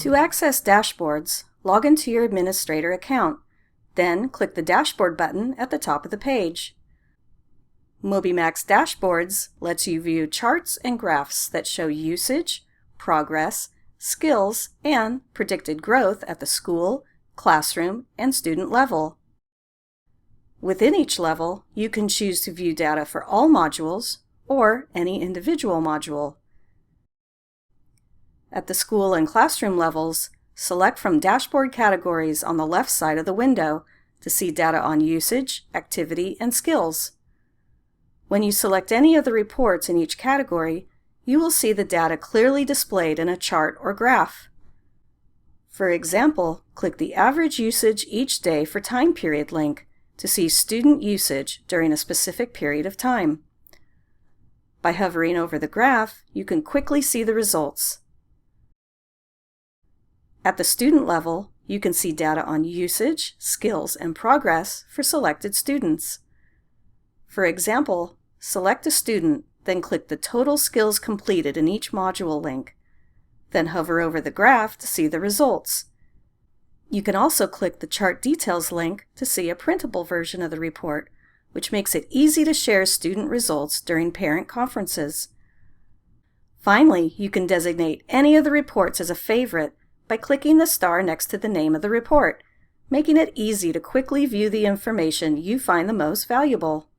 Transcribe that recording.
To access dashboards, log into your administrator account, then click the Dashboard button at the top of the page. MobyMax Dashboards lets you view charts and graphs that show usage, progress, skills, and predicted growth at the school, classroom, and student level. Within each level, you can choose to view data for all modules or any individual module. At the school and classroom levels, select from dashboard categories on the left side of the window to see data on usage, activity, and skills. When you select any of the reports in each category, you will see the data clearly displayed in a chart or graph. For example, click the Average Usage Each Day for Time Period link to see student usage during a specific period of time. By hovering over the graph, you can quickly see the results. At the student level, you can see data on usage, skills, and progress for selected students. For example, select a student, then click the Total Skills Completed in each module link. Then hover over the graph to see the results. You can also click the Chart Details link to see a printable version of the report, which makes it easy to share student results during parent conferences. Finally, you can designate any of the reports as a favorite by clicking the star next to the name of the report, making it easy to quickly view the information you find the most valuable.